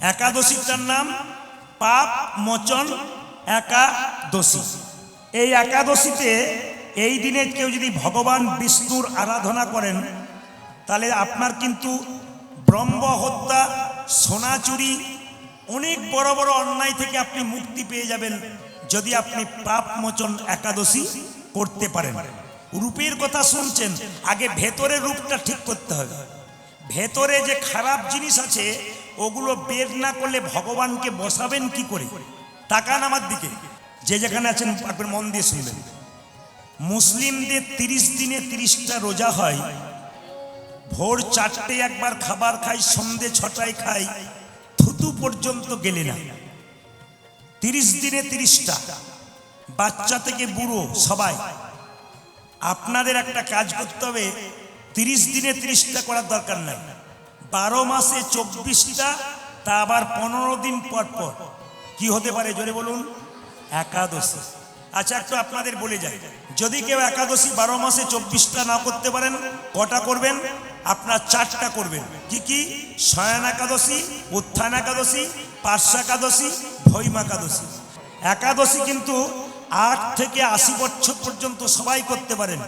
একাদশীটার নাম পাপ মোচন একাদশী। এই একাদশীতে এই দিনে কেউ যদি ভগবান বিষ্ণুর আরাধনা করেন তাহলে আপনার কিন্তু ব্রহ্ম হত্যা, সোনা চুরি, অনেক বড় বড় অন্যায় থেকে আপনি মুক্তি পেয়ে যাবেন যদি আপনি পাপ মোচন একাদশী করতে পারেন। রূপের কথা শুনছেন, আগে ভেতরের রূপটা ঠিক করতে হবে। ভেতরে যে খারাপ জিনিস আছে ওগুলো বের না করলে ভগবানকে বসাবেন কি করে? তাকান আমার দিকে, যে যেখানে আছেন একবার মন দিয়ে শুনবেন। মুসলিমদের 30 দিনে 30টা রোজা হয়। ভোর 4টায় একবার খাবার খাই, সন্ধে 6টায় খাই, থুতু পর্যন্ত গেলে না। 30 দিনে 30টা, বাচ্চা থেকে বুড়ো সবাই। আপনাদের একটা কাজ করতে হবে, 30 দিনে 30টা করার দরকার নাই, 12 মাসে 24টা, তা আবার 15 দিন পর পর। কি হতে পারে জোরে বলুন? একাদশী। আচ্ছা একটু আপনাদের বলে যাই, যদি কেউ একাদশী 12 মাসে 24টা না করতে পারেন, কটা করবেন? আপনার 4টা করবেন। কি কি? শয়ন একাদশী, উত্থান একাদশী, পার্শ্ব একাদশী, ভৈম একাদশী। একাদশী কিন্তু 8 থেকে 80 বছর পর্যন্ত সবাই করতে পারেন।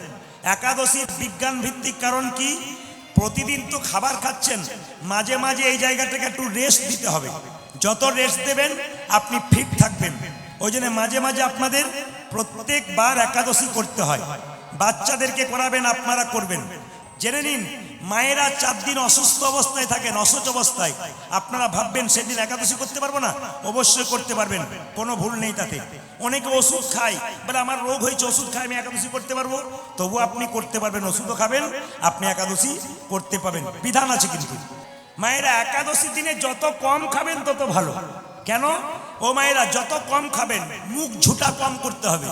একাদশীর বিজ্ঞান ভিত্তিক কারণ কি? প্রতিদিন তো খাবার খাচ্ছেন, মাঝে মাঝে এই জায়গাটাকে একটু রেস্ট দিতে হবে। যত রেস্ট দেবেন আপনি ফিট থাকবেন। ওই জন্য মাঝে মাঝে আপনাদের প্রত্যেকবার একাদশী করতে হয়। বাচ্চাদেরকে করাবেন, আপনারা করবেন। জেনে নিন, মায়েরা 4 দিন অসুস্থ অবস্থায় থাকেন, অসুস্থ অবস্থায়। আপনারা ভাববেন সেদিন একাদশী করতে পারবো না, অবশ্যই করতে পারবেন, কোনো ভুল নেই তাতে। অনেকে ওষুধ খায়, বলে আমার রোগ হয়েছে, ওষুধ খাই আমি একাদশী করতে পারবো, তবু আপনি করতে পারবেন। ওষুধও খাবেন, আপনি একাদশী করতে পারবেন, বিধান আছে। কিন্তু মায়েরা একাদশী দিনে যত কম খাবেন তত ভালো। কেন? ও মায়েরা, যত কম খাবেন, মুখ ঝুটা কম করতে হবে।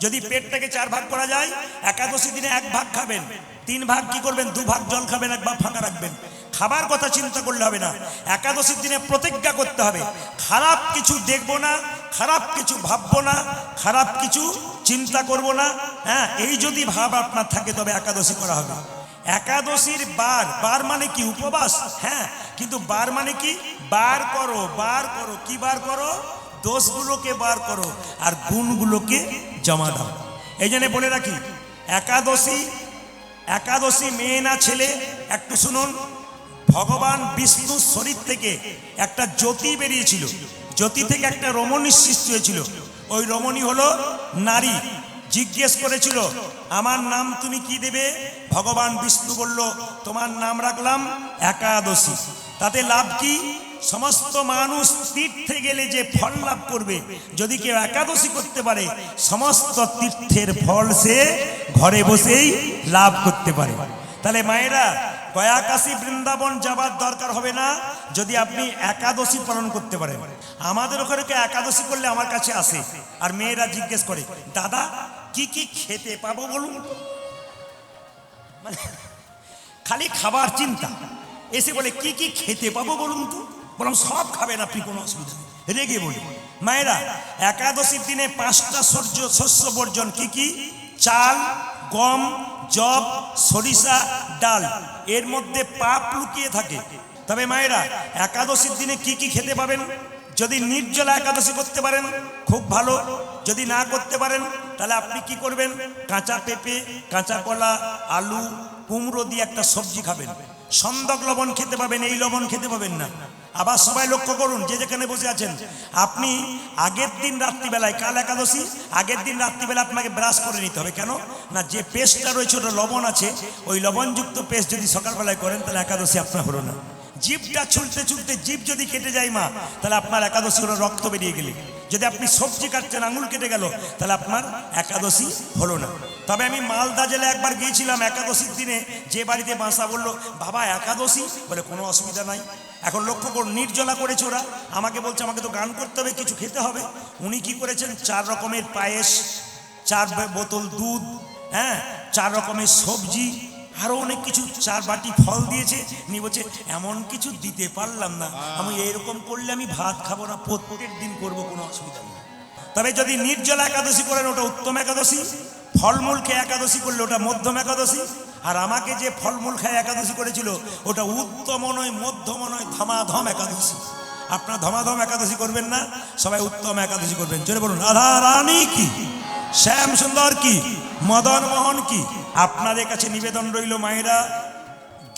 যদি পেটটাকে 4 ভাগ করা যায়, একাদশী দিনে 1 ভাগ খাবেন, 3 ভাগ কি করবেন? 2 ভাগ জল খাবেন, 1 ভাগ ফাঁকা রাখবেন। খাবার কথা চিন্তা করলে হবে না। একাদশীর দিনে প্রতিজ্ঞা করতে হবে, খারাপ কিছু দেখবো না, খারাপ কিছু ভাববো না, খারাপ কিছু চিন্তা করব না। হ্যাঁ, এই যদি ভাব আপনার থাকে তবে একাদশী করা হবে। একাদশীর বার, বার মানে কি? উপবাস। হ্যাঁ, কিন্তু বার মানে কি? বার করো, বার করো। কি বার করো? দোষগুলোকে বার করো আর গুণগুলোকে জমা দাও। এই জন্য বলে রাখি, একাদশী মেয়ে না ছেলে? একটু শুনুন। ভগবান বিষ্ণুর শরীর থেকে একটা জ্যোতি বেরিয়েছিল, জ্যোতি থেকে একটা রমণীর সৃষ্টি হয়েছিল। ওই রমণী হলো নারী। জিজ্ঞেস করেছিল, আমার নাম তুমি কি দেবে? ভগবান বিষ্ণু বলল, তোমার নাম রাখলাম একাদশী। তাতে লাভ কি? সমস্ত মানুষ তীর্থে গেলে যে ফল লাভ করবে, যদি কেউ একাদশী করতে পারে, সমস্ত তীর্থের ফল সে ঘরে বসেই লাভ করতে পারে। তাহলে মায়েরা, গয়া কাশী বৃন্দাবন যাবার দরকার হবে না যদি আপনি একাদশী পালন করতে পারেন। আমাদের ওখানে একাদশী করলে আমার কাছে আসে আর মেয়েরা জিজ্ঞেস করে, দাদা কি কি খেতে পাবো বলুন? মানে খালি খাবার চিন্তা। এসে বলে কি কি খেতে পাবো বলুন তো? বললাম সব খাবেন আপনি, কোনো অসুবিধা নেই। রেগে বলি, মায়েরা একাদশীর দিনে 5টা শস্য বর্জন। কি কি? চাল, গম, জব, সরিষা, ডাল। এর মধ্যে পাপ লুকিয়ে থাকে। তবে মায়েরা একাদশীর দিনে কি কি খেতে পাবেন? যদি নির্জলা একাদশী করতে পারেন খুব ভালো, যদি না করতে পারেন তাহলে আপনি কি করবেন? কাঁচা পেঁপে, কাঁচা কলা, আলু, কুমড়ো দিয়ে একটা সবজি খাবেন। সন্দক লবণ খেতে পাবেন, এই লবণ খেতে পাবেন না। আবার সবাই লক্ষ্য করুন, যে যেখানে বসে আছেন, আপনি আগের দিন রাত্রিবেলায়, কাল একাদশী, আগের দিন রাত্রিবেলা আপনাকে ব্রাশ করে নিতে হবে। কেন না? যে পেস্টটা রয়েছে ওটা লবণ আছে, ওই লবণযুক্ত পেস্ট যদি সকালবেলায় করেন তাহলে একাদশী আপনার হলো না। জিভটা ছুলতে ছুলতে জিভ যদি কেটে যায় মা, তাহলে আপনার একাদশী হলো রক্ত বেরিয়ে গেলে। যদি আপনি সবজি কাটছেন, আঙুল কেটে গেল, তাহলে আপনার একাদশী হলো না। তবে আমি মালদা জেলায় একবার গিয়েছিলাম একাদশীর দিনে, যে বাড়িতে বাসা বলল, বাবা একাদশী? বলে কোনো অসুবিধা নাই। এখন লক্ষ্য করুন, নির্জলা করেছে ওরা। আমাকে বলছে আমাকে তো গান করতে হবে, কিছু খেতে হবে। উনি কি করেছেন? 4 রকমের পায়েস, 4 বোতল দুধ, হ্যাঁ, 4 রকমের সবজি, আরো অনেক কিছু, 4 বাটি ফল দিয়েছে। নিয়ে বলছে এমন কিছু দিতে পারলাম না, আমি এরকম করলে আমি ভাত খাবো না, প্রত্যেক দিন করবো, কোনো অসুবিধা নেই। তবে যদি নির্জলা একাদশী করেন ওটা উত্তম একাদশী, ফলমূল খেয়ে একাদশী করলে ওটা মধ্যম একাদশী। আর আমাকে যে ফলমূল খায় একাদশী করেছিল ওটা উত্তম নয়, মধ্যম নয়, ধমাধম একাদশী। আপনারা ধমাধম একাদশী করবেন না, সবাই উত্তম একাদশী করবেন। জোরে বলুন রাধা রানী কি, শ্যাম সুন্দর কি, মদন মোহন কি। আপনাদের কাছে নিবেদন রইল মায়েরা,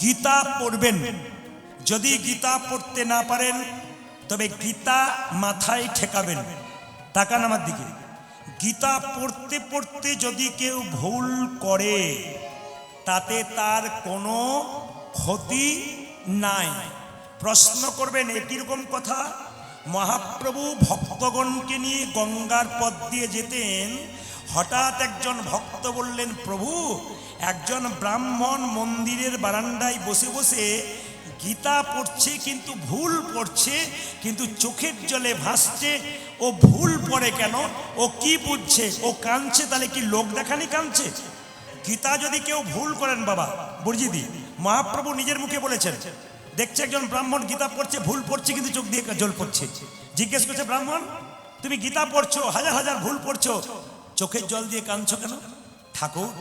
গীতা পড়বেন। যদি গীতা পড়তে না পারেন তবে গীতা মাথায় ঠেকাবেন। তাকান আমার দিকে। গীতা পড়তে পড়তে যদি কেউ ভুল করে তাতে তার কোনো ক্ষতি নাই। প্রশ্ন করবেন একই রকম কথা, মহাপ্রভু ভক্তগণকে নিয়ে গঙ্গার পথ দিয়ে যেতেন, হঠাৎ একজন ভক্ত বললেন, প্রভু একজন ব্রাহ্মণ মন্দিরের বারান্দায় বসে বসে গীতা পড়ছে কিন্তু ভুল পড়ছে, কিন্তু চোখের জলে ভাসছে, ও ভুল পড়ে কেন, ও কি বুঝছে, ও কাঁদছে, তাহলে কি লোক দেখানি কাঁদছে? গীতা যদি কেউ ভুল করেন বাবা বুঝিদি, মহাপ্রভু নিজের মুখে বলেছেন, দেখছে একজন ব্রাহ্মণ গীতা পড়ছে, ভুল পড়ছে কিন্তু চোখ দিয়ে জল পড়ছে। জিজ্ঞেস করছে, ব্রাহ্মণ তুমি গীতা পড়ছো, হাজার হাজার ভুল পড়ছো, চোখের জল দিয়ে কাঁদছো কেন? ঠাকুর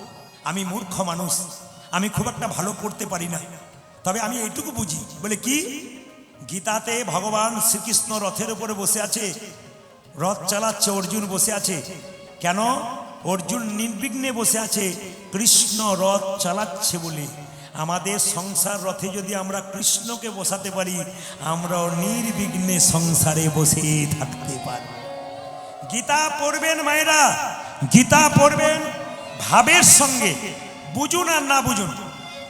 আমি মূর্খ মানুষ, আমি খুব একটা ভালো পড়তে পারি না, তবে আমি এইটুকু বুঝি। বলে কি? গীতাতে ভগবান শ্রীকৃষ্ণ রথের উপরে বসে আছে, রথ চালাচ্ছে, অর্জুন বসে আছে। কেন? অর্জুন নির্বিঘ্নে বসে আছে, কৃষ্ণ রথ চালাচ্ছে বলে। আমাদের সংসার রথে যদি আমরা কৃষ্ণকে বসাতে পারি, আমরাও নির্বিঘ্নে সংসারে বসে থাকতে পারি। গীতা পড়বেন মায়েরা, গীতা পড়বেন ভাবের সঙ্গে, বুঝুন আর না বুঝুন।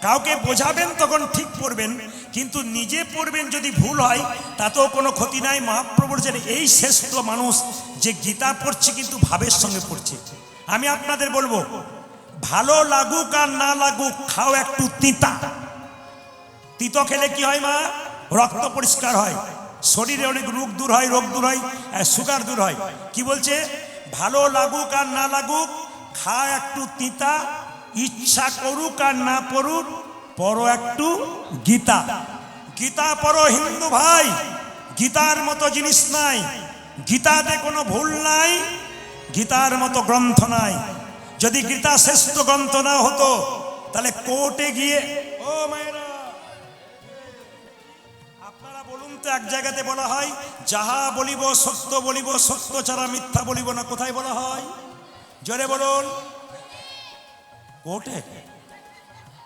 কাউকে বোঝাবেন তখন ঠিক পড়বেন, কিন্তু নিজে পড়বেন যদি ভুল হয় তাতেও কোনো ক্ষতি নাই। মহাপ্রভু বলেছেন এই শ্রেষ্ঠ মানুষ যে গীতা পড়ছে কিন্তু ভাবের সঙ্গে পড়ছে। আমি আপনাদের বলবো, ভালো লাগুক আর না লাগুক খাও একটু তিতা। তিতো খেলে কি হয় মা? রক্ত পরিষ্কার হয়, শরীরে অনেক রোগ দূর হয়, সুগার দূর হয়। কি বলছে? ভালো লাগুক আর না লাগুক খা একটু তিতা, ইচ্ছা করুক আর না পড়ুক পড়ো একটু গীতা। গীতা পড়ো হিন্দু ভাই, গীতার মতো জিনিস নাই, গীতাতে কোনো ভুল নাই, গীতার মতো গ্রন্থ নাই। যদি গীতা শ্রেষ্ঠ গ্রন্থ না হতো তাহলে কোর্টে গিয়ে, ও মায়েরা আপনারা বলুন তো, এক জায়গাতে বলা হয় যাহা বলিব সত্য বলিব, সত্য ছাড়া মিথ্যা বলিব না। কোথায় বলা হয়? জোরে বলুন। কোর্টে?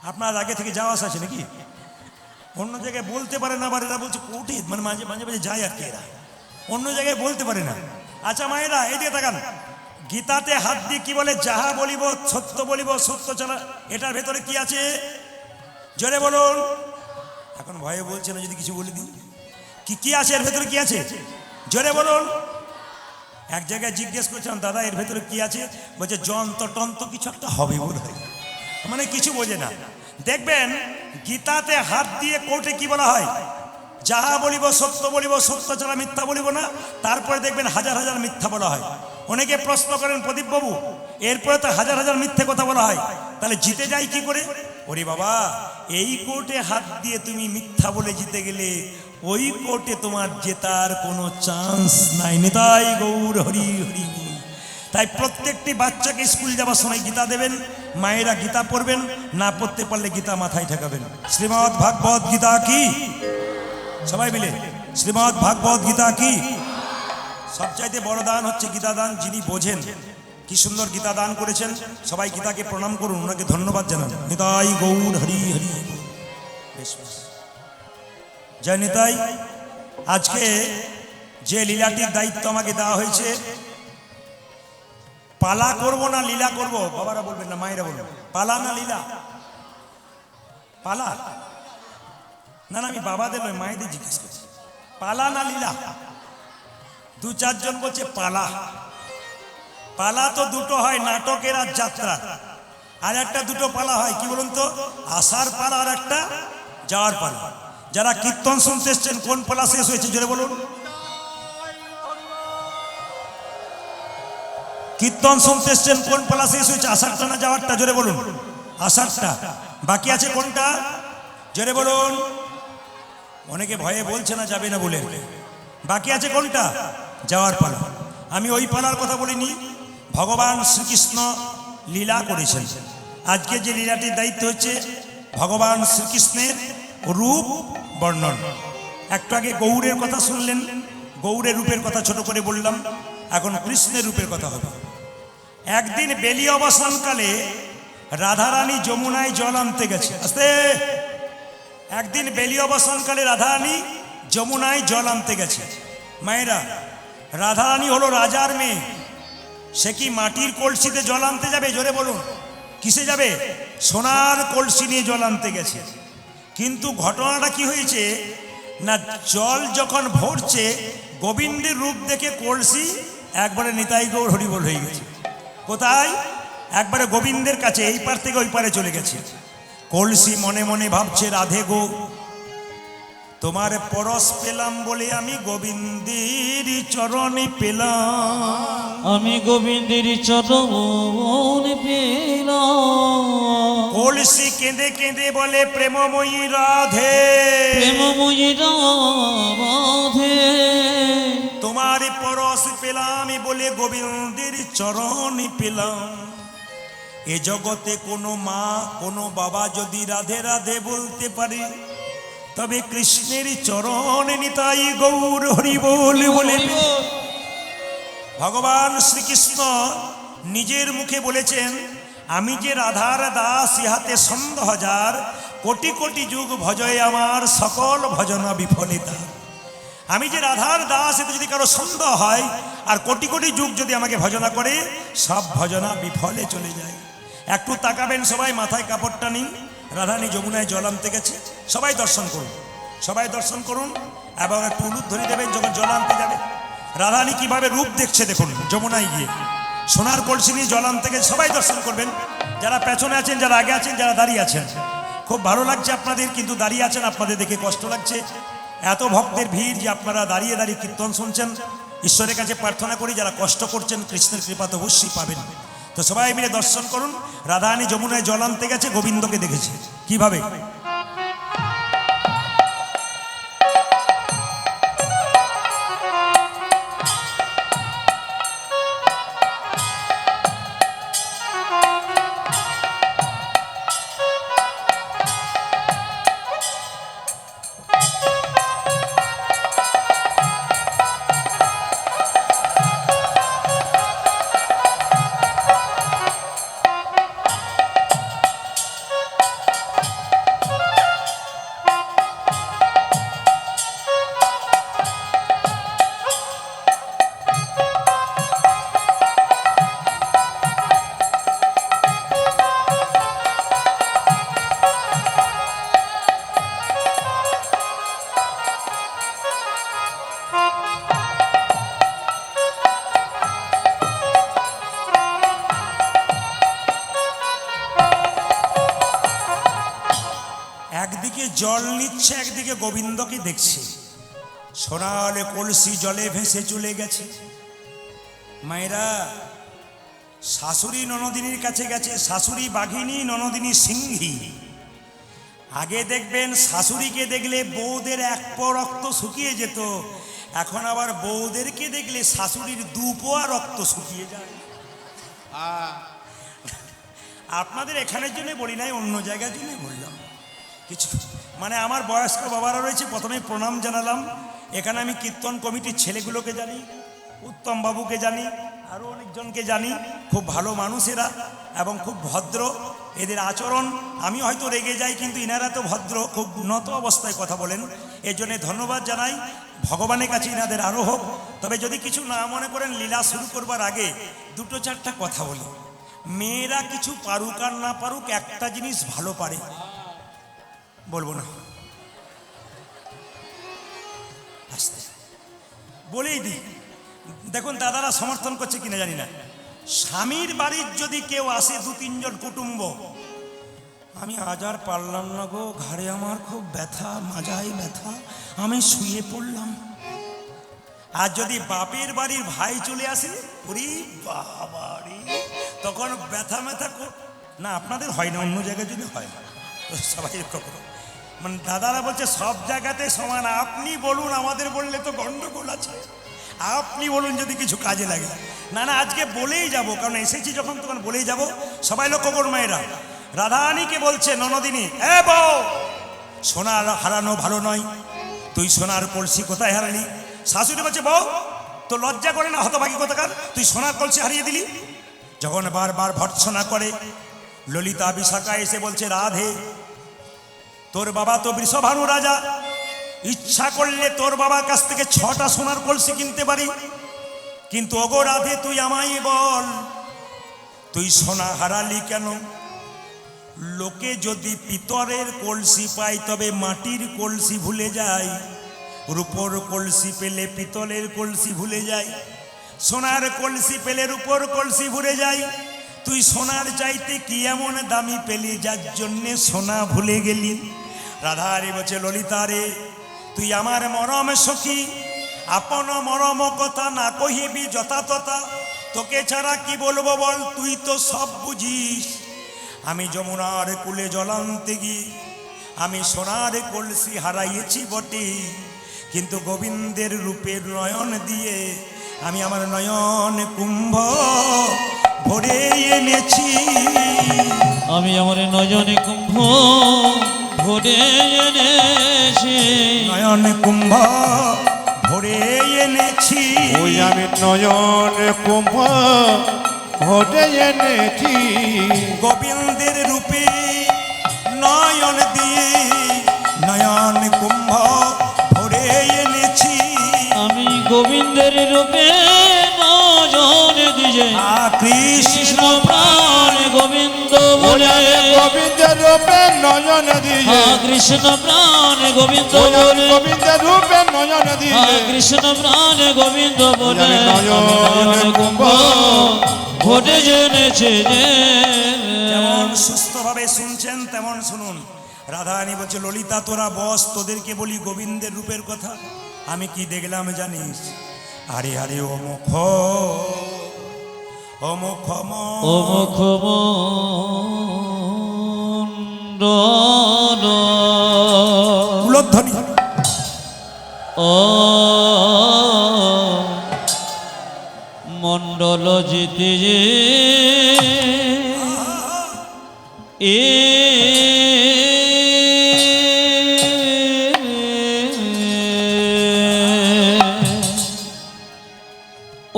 আপনার আগে থেকে যাওয়া আসা আছে নাকি? অন্য জায়গায় বলতে পারে না, আবার এরা বলছে কোর্টে, মানে মাঝে মাঝে যায় আর কি, এরা অন্য জায়গায় বলতে পারে না। আচ্ছা মায়েরা এইদিকে তাকান, গীতাতে হাত দিয়ে কি বলে? যাহা বলিব সত্য বলিব, সত্য ছাড়া। এটার ভেতরে কি আছে? জোরে বলুন। এখন ভয়ে বলছে না যদি কিছু বলে দিই। কি আছে এর ভেতরে? কি আছে? জোরে বলুন। এক জায়গায় জিজ্ঞেস করছিলাম, দাদা এর ভেতরে কি আছে? বলছে যন্ত্র টন্ত্র কিছু একটা হবে বোধ হয়, মানে কিছু বোঝে না। দেখবেন গীতাতে হাত দিয়ে কোর্টে কি বলা হয়? যাহা বলিব সত্য বলিব, সত্য ছাড়া মিথ্যা বলিব না। তারপরে দেখবেন হাজার হাজার মিথ্যা বলা হয়। অনেকে প্রশ্ন করেন, প্রদীপ বাবু এরপরে তো হাজার হাজার মিথ্যে কথা বলা হয়, তাহলে জিতে যাই কি করে? ওরে বাবা, এই কোর্টে হাত দিয়ে তুমি মিথ্যা বলে জিতে গেলে ওই কোর্টে তোমার জেতার কোনো চান্স নাই। নিতাই গৌর হরি হরি। তাই প্রত্যেকটি বাচ্চাকে স্কুল যাওয়ার সময় গীতা দেবেন, মায়েরা গীতা পড়বেন, না পড়তে পারলে গীতা মাথায় ঠেকাবেন। শ্রীমদ্ ভাগবত গীতা কি? সবাই মিলে শ্রীমদ্ ভাগবত গীতা কি? সবচাইতে বড় দান হচ্ছে গীতা দান। যিনি বোঝেন কি সুন্দর গীতা দান করেছেন, সবাই গীতাকে প্রণাম করুন, ওনাকে ধন্যবাদ জানান। নিতাই গৌর হরি হরি। জয় নিতাই। আজকে যে লীলাটির দায়িত্ব আমাকে দেওয়া হয়েছে, পালা করব না লীলা করব? বাবারা বলবেন না, মায়েরা বলবেন পালা না লীলা? পালা না, আমি বাবাদের নয় মায়েদের জিজ্ঞেস করছি, পালা না লীলা? দু চারজন বলছে পালা। পালা তো দুটো হয়, নাটকের আর যাত্রা। আর একটা দুটো পালা হয়, কি বলুন তো? আসার পালা আর একটা যাওয়ার পালা। যারা কীর্তন শুনতে এসছেন কোন পালা শেষ হয়েছে জোরে বলুন? কীর্তন শুনতে এসছেন কোন পালা শেষ হয়েছে? আষাঢ়টা না যাওয়ারটা? জোরে বলুন। আষাঢ়টা। বাকি আছে কোনটা? জোরে বলুন। অনেকে ভয়ে বলছে না, যাবে না বলে। বাকি আছে কোনটা? যাওয়ার পালা। আমি ওই পালার কথা বলিনি। ভগবান শ্রীকৃষ্ণ লীলা করেছেন। আজকে যে লীলাটির দায়িত্ব হচ্ছে ভগবান শ্রীকৃষ্ণের রূপ বর্ণন। একটু আগে গৌরের কথা শুনলেন, গৌরের রূপের কথা ছোট করে বললাম, এখন কৃষ্ণের রূপের কথা হবে। একদিন বেলি অবসানকালে রাধারানী যমুনায় জল আনতে গেছে। আস্তে। একদিন বেলি অবসানকালে রাধারানী যমুনায় জল আনতে গেছে। মায়েরা, রাধারানী হলো রাজার মেয়ে, সে কি মাটির কলসিতে জল আনতে যাবে? জোরে বলুন, কিসে যাবে? সোনার কলসি নিয়ে জল আনতে গেছে। কিন্তু ঘটনাটা কি হয়েছে না, জল যখন ভরছে গোবিন্দের রূপ দেখে কলসি একবারে নিতাই গৌর হরিবোল হয়ে গেছে। কোথায়? একবারে গোবিন্দের কাছে, এই পার থেকে ওই পারে চলে গেছে। কলসি মনে মনে ভাবছে, রাধে গো, তোমার পরশ পেলাম বলে আমি গোবিন্দের চরণে পেলাম, আমি গোবিন্দের চরণ পেলাম। কলসি কেঁদে কেঁদে বলে, প্রেমময়ী রাধে, প্রেমময়ী রাধে, তোমার পরশ পেলাম বলে গোবিন্দের চরণে পেলাম। এ জগতে কোনো মা কোনো বাবা যদি রাধে রাধে বলতে পারে, তবে কৃষ্ণের চরণে নিতাই গৌর হরি বলে বলে। ভগবান শ্রীকৃষ্ণ নিজের মুখে বলেছেন, আমি যে রাধার দাস, ইহাতে সন্দেহ হাজার, কোটি কোটি যুগ ভজয় আমার সকল ভজনা বিফলিতা। আমি যে রাধার দাস, এতে যদি কারো সন্দেহ হয়, আর কোটি কোটি যুগ যদি আমাকে ভজনা করে, সব ভজনা বিফলে চলে যায়। একটু তাকাবেন সবাই, মাথায় কাপড়টা নিন। রাধারানী যমুনায় জল আনতে গেছে, সবাই দর্শন করুন, সবাই দর্শন করুন এবং একটু উলুধ্বনি দেবেন যখন জল আনতে যাবে। রাধারানী কিভাবে রূপ দেখছে দেখুন, যমুনায় গিয়ে সোনার কলসি নিয়ে জল আনতে গেছে। সবাই দর্শন করবেন, যারা পেছনে আছেন, যারা আগে আছেন, যারা দাঁড়িয়ে আছেন। খুব ভালো লাগছে আপনাদের, কিন্তু দাঁড়িয়ে আছেন আপনাদের দেখে কষ্ট লাগছে। এত ভক্তের ভিড় যে আপনারা দাঁড়িয়ে দাঁড়িয়ে কীর্তন শুনছেন। ঈশ্বরের কাছে প্রার্থনা করি, যারা কষ্ট করছেন কৃষ্ণের কৃপা তো অবশ্যই পাবেন। তো সবাই মিলে দর্শন করুন। রাধারানী যমুনায় জল আনতে গেছে, গোবিন্দকে দেখেছে কিভাবে। একদিকে জল নিচ্ছে, একদিকে গোবিন্দকে দেখছে। সোনালে কলসি জলে ভেসে চলে গেছে। মায়েরা, শাশুড়ি ননদিনীর কাছে গেছে, শাশুড়ি বাঘিনী, ননদিনী সিংহী। আগে দেখবেন শাশুড়িকে দেখলে বউদের এক পা রক্ত শুকিয়ে যেত, এখন আবার বউদেরকে দেখলে শাশুড়ির দু পোয়া রক্ত শুকিয়ে যায়। আপনাদের এখানের জন্য বলি নাই, অন্য জায়গার জন্য বললাম। কিছু মানে আমার বয়স্ক বাবারা রয়েছে, প্রথমে প্রণাম জানালাম। এখানে আমি কীর্তন কমিটির ছেলেগুলোকে জানি, উত্তম বাবুকে জানি, আরও অনেকজনকে জানি। খুব ভালো মানুষেরা এবং খুব ভদ্র এদের আচরণ। আমি হয়তো রেগে যাই, কিন্তু ইনারা তো ভদ্র, খুব নত অবস্থায় কথা বলেন। এর জন্যে ধন্যবাদ জানাই, ভগবানের কাছে ইনাদের আরও হোক। তবে যদি কিছু না মনে করেন, লীলা শুরু করবার আগে দুটো চারটা কথা বলি। মেয়েরা কিছু পারুক আর না পারুক, একটা জিনিস ভালো পারে, বলবো না, আসতে বলেই দিই। দেখুন দাদারা সমর্থন করছে কিনা জানি না। স্বামীর বাড়ির যদি কেউ আসে, দু তিনজন কুটুম্ব, আমি আজ আর পারলাম না গো, ঘাড়ে আমার খুব ব্যথা, মাজায় ব্যথা, আমি শুয়ে পড়লাম। আর যদি বাপের বাড়ির ভাই চলে আসে, ওরে বাবারে, তখন ব্যথা ম্যাথা না। আপনাদের হয় না, অন্য জায়গায় যদি হয়, সবাই করো। মানে দাদারা বলছে সব জায়গাতে সমান। আপনি বলুন, আমাদের বললে তো গন্ডগোল আছে। আপনি বলুন যদি কিছু কাজে লাগে। না না, আজকে বলেই যাব, কারণ এসেছি যখন তখন বলেই যাব। সবাই লক্ষ্য করুন মায়েরা, রাধারানীকে বলছে ননদিনী, এ বউ, সোনা হারানো ভালো নয়, তুই সোনার কলসি কোথায় হারালি? শাশুড়ি বলছে, বউ তো লজ্জা করে না হতভাগী কোথাকার, তুই সোনার কলসি হারিয়ে দিলি। যখন বারবার ভর্ৎসনা করে, ললিতা বিশাখা এসে বলছে, রাধে তোর বাবা তো বৃষভানু রাজা, ইচ্ছা করলে তোর বাবার কাছ থেকে 6টা সোনার কলসি কিনতে পারি, কিন্তু ওগো রাধে তুই আমায় বল, তুই সোনা হারালি কেন? লোকে যদি পিতলের কলসি পায় তবে মাটির কলসি ভুলে যায়, রূপোর কলসি পেলে পিতলের কলসি ভুলে যায়, সোনার কলসি পেলে রূপোর কলসি ভুলে যায়। তুই সোনার চাইতে কি এমন দামি পেলি যার জন্যে সোনা ভুলে গেলি? রাধারে বলছে, ললিতা রে তুই আমার মরম সখী, আপন মরম কথা না কহিবি যথাতথা, তোকে ছাড়া কি বলবো বল, তুই তো সব বুঝিস। আমি যমুনার কূলে জলান্তে গিয়ে আমি সোনার কলসি হারাইয়েছি বটে, কিন্তু গোবিন্দের রূপের নয়ন দিয়ে আমি আমার নয়ন কুম্ভ ভরে এনেছি। আমি আমার নয়নে কুম্ভ ভরে এনেছি, নয়ন কুম্ভ ভরে এনেছি। ওই আমি নয়ন কুম্ভ ভরে এনেছি, গোবিন্দের রূপে নয়ন দিয়ে নয়ন কুম্ভ ভরে এনেছি। আমি গোবিন্দের রূপে নয়ন দিয়ে কৃষ্ণ কৃষ্ণ প্রাণ গোবিন্দ বলে, গোবিন্দের রূপে নয়ন দিয়ে, কৃষ্ণ প্রাণ গোবিন্দ ওই আমি বলে, গোবিন্দের রূপে নয়ন দিয়ে, কৃষ্ণ প্রাণ গোবিন্দ বলে, আমি নয়ন কুম্ভ ভোটে জেনেছে যে। যেমন সুস্থভাবে শুনছেন তেমন শুনুন। রাধারানী বলছে, ললিতা তোরা বস, তোদেরকে বলি গোবিন্দের রূপের কথা। আমি কি দেখলাম জানিস? আরে আরে ও মুখ ও মুখ ও মুখমণ্ডল উলধ্বনি ও মণ্ডল জিতে যে এ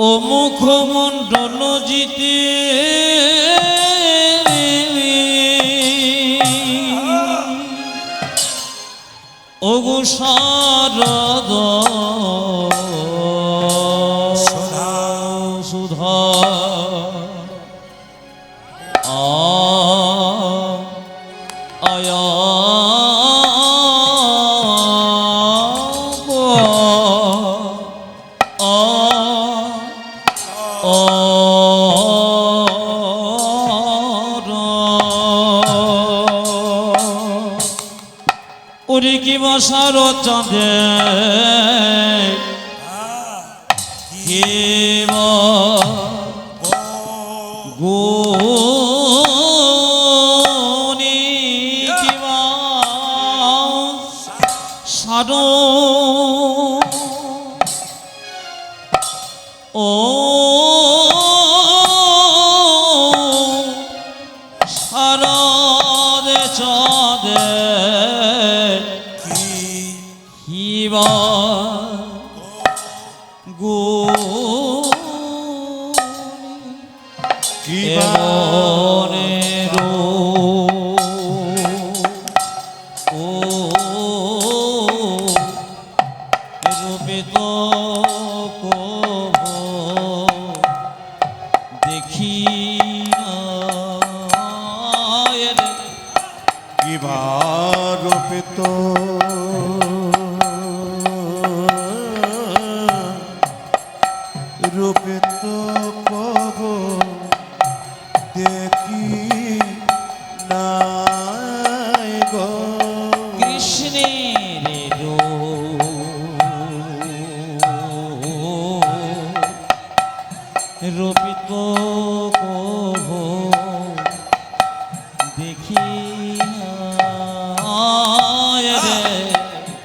ও মুখমণ্ডল জিতে ও গো শারদ সদা সুধা আয়া ওরে কি বসার চাঁদে কে গোনি কিবা সারো ও সারদে চাঁদে কিবা গো এমনেরো ও রূপে তো কব দেখি না কিবা রূপিত রূপিত কব দেখি নাই গো কৃষ্ণের রূপিত কব দেখি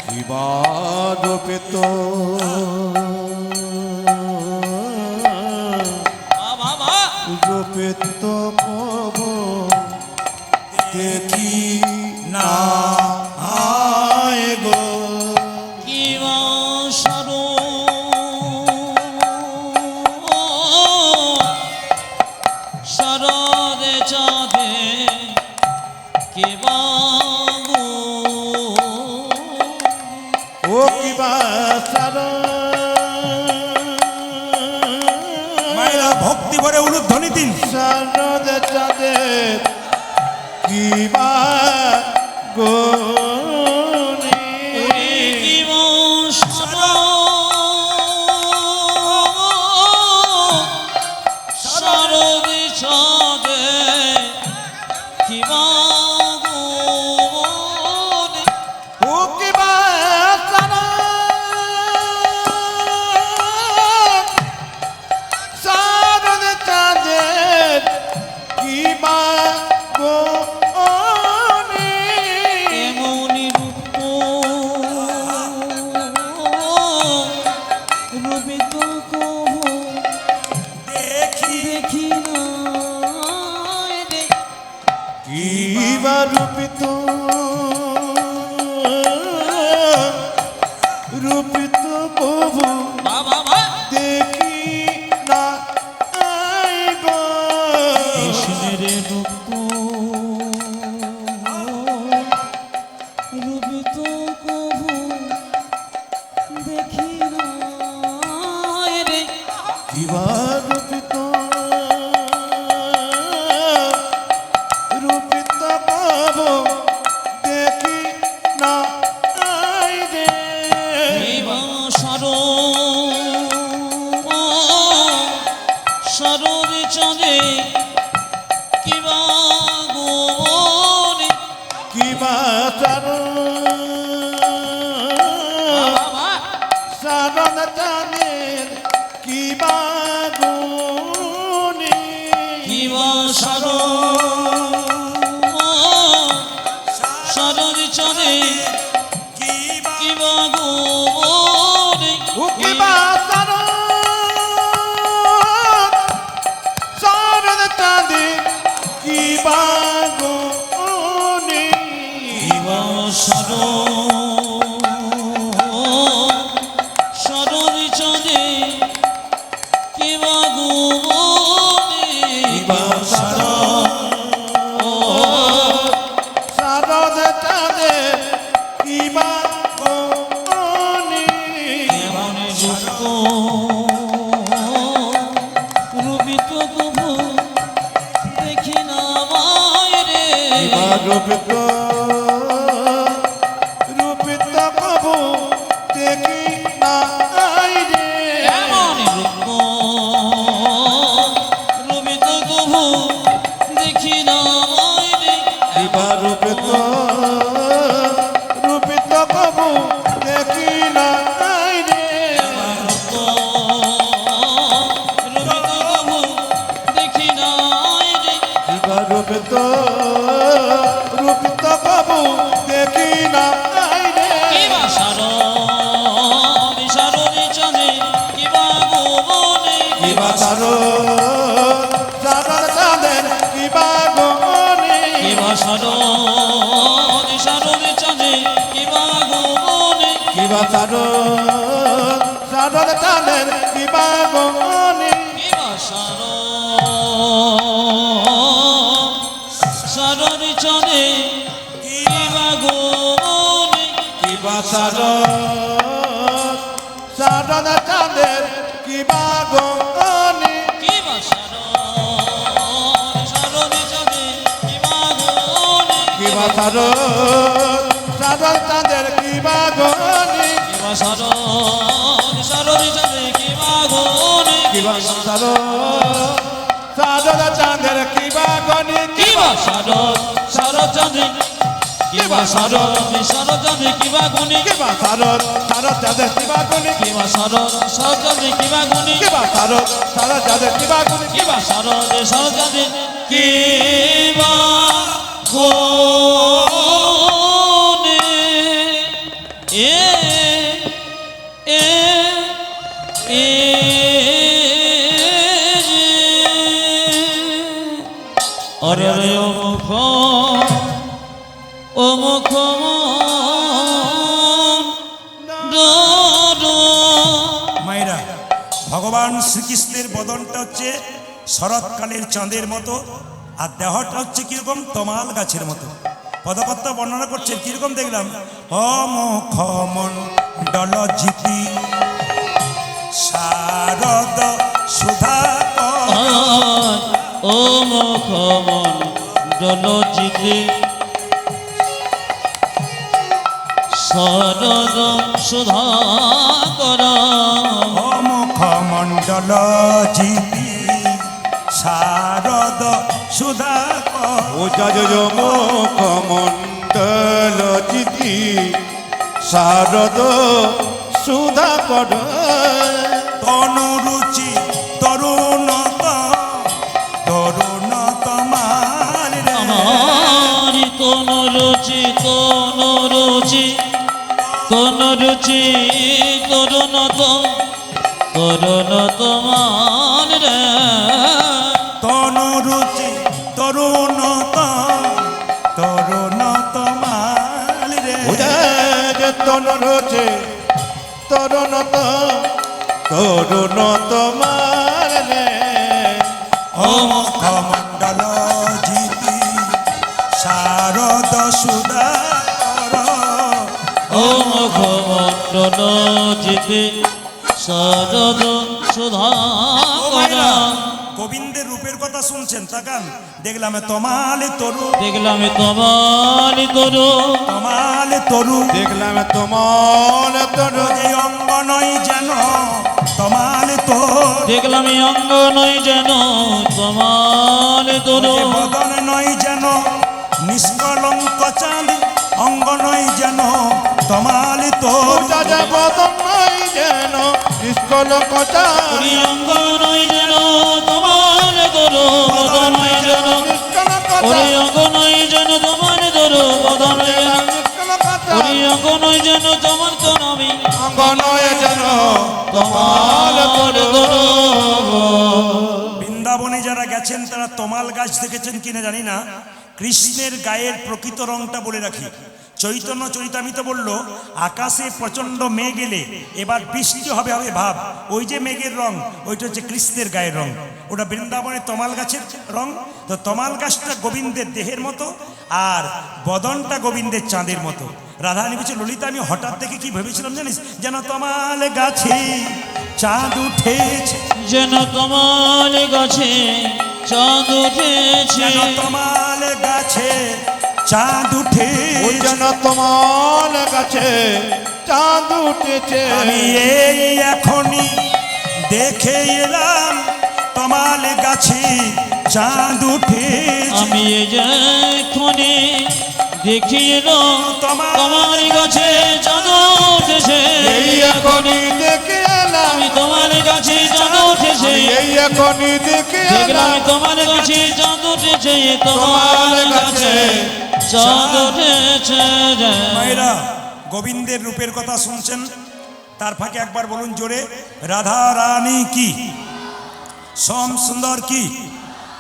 কিবা রূপিত রূপিত কব দেখি না আয় গো কি ভক্তি ভরে উলুধ্বনি দিন। শারদ চাঁদের কিবা গুণী শারদী চাঁদে কিবা গুণী ও কিবা শারদ চাঁদের কিবা গুণী এমনি রূপ রূপে তো কবু দেখি দেখি না রে। কিবা রূপিত রূপিত প্রভু বাবা মা দেখি না আইব কৃষ্ণের রূপ রূপে তো কবু দেখি না রে। কিবা রূপিত রূপিত প্রভু দেখি না আইবে শরণে চলে কিবা গোনে কিবা সারণ জানের কিবা গুণী কিবা শরণে চলে কিবা কিবা গোনে ও কিবা সারণ জানের কিবা গুণী কিবা শরণে চলে কিবা গোনে কিবা সারদ চাঁদের কিবা গুণী এমন যুক্ত রূপিত কবু দেখি না মায়রে কিবা রূপিত রূপিত প্রভু দেখি না আইরে এমন রূপ রূপিত কবু দেখি না মায়রে কিবা রূপিত রূপিত প্রভু দেখি না আইরে রূপিত কবু দেখি না মায়রে কিবা রূপিত রূপিত প্রভু দেখি না আইরে কিবা শরণে চলে কিবা গোবনে কিবা সারদ চাঁদের কিবা গুণী কিবা শরণে চলে কিবা গোবনে কিবা সারদ চাঁদের কিবা গুণী কিবা শরণে চলে কিবা গোবনে কিবা সারদ চাঁদের কিবা গুণী কিবা শরণে চলে কিবা গোবনে কিবা সারদ চাঁদের কিবা গুণী কিবা শরণে চলে কিবা গোবনে কিবা সারদ চাঁদের কিবা গুণী কিবা শরণে কিবা শরণে কিবা গুণী কিবা সারদ চাঁদের কিবা গুণী কিবা শরণে কিবা গুণী কিবা সারদ চাঁদের কিবা গুণী কিবা শরণে কিবা গোনে এ এ এ অরে রে ও মুখ মায়েরা, ভগবান শ্রীকৃষ্ণের বদনটা হচ্ছে শরৎকালের চাঁদের মতো, আর দেহটা হচ্ছে কিরকম তমাল গাছের মতো। পদকর্তা বর্ণনা করছেন কিরকম দেখলাম, অমুখ মণ্ডল ঝিপি শারদ সুধা ও মুখমণ্ডল চিতে শরদ সুধাকর ও মুখমণ্ডল জিতি শারদ সুধাকর ও যজ মুখমণ্ডল চিতি শারদ সুধাকর তনুরুচি তরুণত তরুণতমার রে আমার কোন রুচি তরুণত মান রে তনুরুচি তরুণত তরুণতমার রে তনুরুচি তরুণত তরুণতমার রে ও মুখমণ্ডল জিতি শারদ সুধাকর ও মুখমণ্ডল চিতে শরদ সুধাকর গোবিন্দের রূপের কথা শুনছেন তাকান দেখলাম তমালে তরু দেখলাম তোমার তরু তমালে তরু দেখলাম তোমার তরু যে অঙ্গ নয় যেন তমালে তোর দেখলাম অঙ্গ নয় যেন তোমার তরু যে বদন নয় যেন নিষ্কলঙ্ক চাঁদ অঙ্গ নয় যেন তমালে তোর রাজা বদন নাই যেন নিষ্কল কথা ওরে অঙ্গ নয় যেন তোমার তরু বদন নয় যেন নিষ্কল কথা ওরে অঙ্গ নয় যেন তোমার তরু বদন নয় যেন নিষ্কল কথা ওরে অঙ্গ নয় যেন তোমার তনবি অঙ্গ নয় যেন তোমার তরু বৃন্দাবনে যারা গেছেন তারা তমাল গাছ দেখেছেন কিনা জানি না কৃষ্ণের গায়ের প্রকৃত রংটা বলে রাখি চৈতন্য চরিতামিত বলল আকাশে প্রচন্ড মেঘ এলে এবার বৃষ্টি হবে হবে ভাব ওই যে মেঘের রং ওইটা হচ্ছে কৃষ্ণের গায়ের রং ওটা বৃন্দাবনের তমাল গাছের রং তো তমাল গাছটা গোবিন্দের দেহের মতো আর বদনটা গোবিন্দের চাঁদের মতো রাধারানী বলছে ললিতা আমি হঠাৎ দেখে কি ভেবেছিলাম জানিস যেন তমাল গাছে চাঁদ উঠেছে যেন তোমার গাছে চাঁদ উঠেছে যেন তমাল গাছে চাঁদ উঠেছে ওই যেন তোমার কাছে চাঁদ উঠেছে আমি এই এখনই দেখে এলাম তমাল গাছে চাঁদ উঠেছে আমি এই যে এক্ষুনি দেখিয়ে তোমার গাছে চাঁদ উঠেছে এই এখনই দেখে এলাম আমি তোমার গাছে চাঁদ উঠেছে এই এখনই দেখে দেখলাম এলাম তোমার গাছে চাঁদ উঠেছে তোমার গাছে চাঁদ উঠেছে মায়েরা গোবিন্দের রূপের কথা শুনছেন তার ফাঁকে একবার বলুন জোরে রাধা রানী কি শ্যাম সুন্দর কি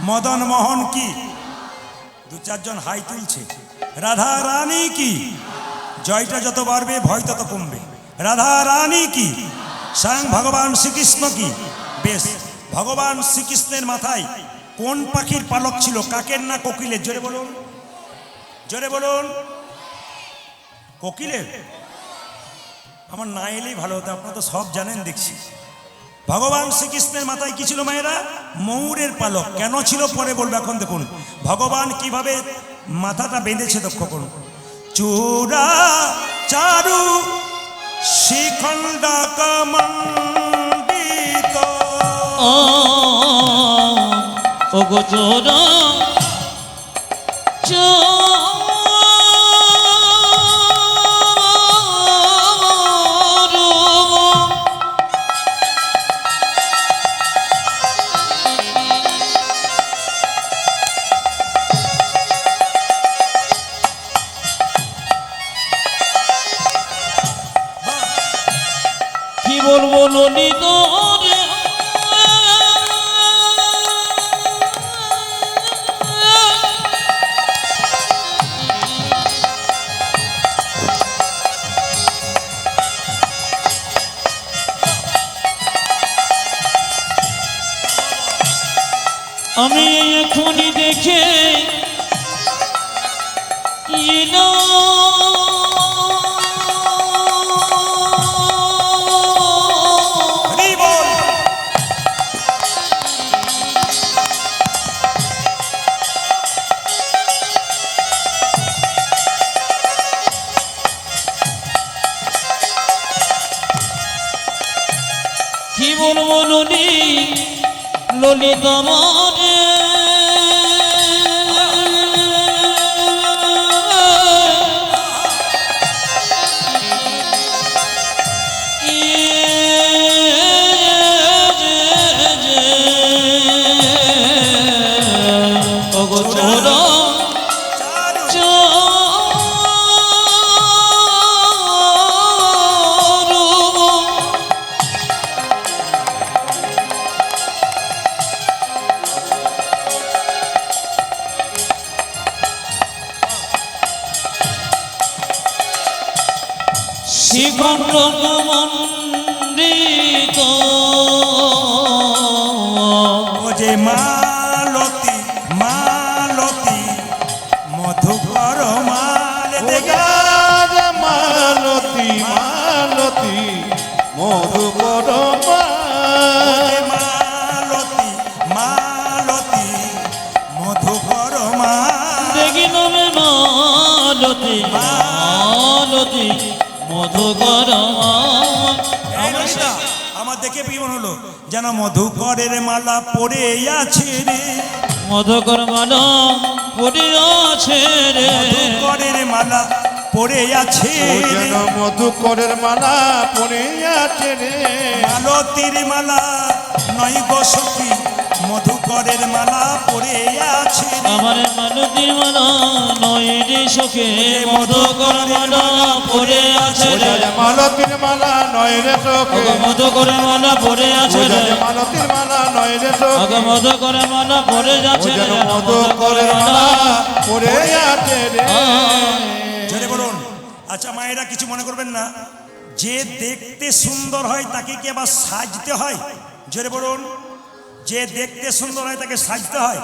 মদন মোহন কি দু চারজন হাই তুলছে রাধা রানী কি জয়টা যত বাড়বে ভয় তত কমবে রাধা রানী কি স্বয়ং ভগবান শ্রীকৃষ্ণ কি বেশ ভগবান শ্রীকৃষ্ণের মাথায় কোন পাখির পালক ছিল কাকের না কোকিলের জোরে বলুন জোরে বলুন কোকিলের আমার না এলেই ভালো হতো আপনারা তো সব জানেন দেখছি ভগবান শ্রীকৃষ্ণের মাথায় কি ছিল মায়েরা ময়ূরের পালক কেন ছিল পরে বলবো এখন দেখুন ভগবান কিভাবে মাথাটা বেঁধেছে লক্ষ্য করুন চূড়া চারু শিখণ্ড কমণ্ডিত ও গো চোরা কি বলবো ললিত রে আমি এখনই দেখে কি বলবো ললি ললিতা মনে শিখণ্ড মন্ডিত ও যে মালতী মালতী মধুকর মাল দেখে রাজ মালতী মালতী মধুকর যে মালতী মালতী মধুকর মাল দেখিল মালতী মালতী মধুকর আমার দেখে কি মনে হলো যেন মধুকরের মালা পড়ে আছে রে মধুকর মালা পড়ে আছে রে মধুকরের মালা পড়ে আছে ও যেন মধুকরের মালা পড়ে আছে রে মালতীর মালা নয় গো সখী মধুকরের মালা পড়ে আছে রে। আমার মালতীর মালা নয় রে সখে মধুকর মালা পড়ে আছে ও রে যেন মালতীর মালা নয় রে সখে মধুকর মালা পড়ে ও আছে রে যেন মালতীর মালা নয় রে সখে মধুকর মালা পড়ে ও যাচ্ছে যেন রে মধুকরের মালা পড়ে আছে রে জোরে বলুন। আচ্ছা মায়েরা কিছু মনে করবেন না, যে দেখতে সুন্দর হয় তাকে কি আবার সাজতে হয়? জোরে বলুন। যে দেখতে সুন্দর হয় তাকে সাজতে হয়?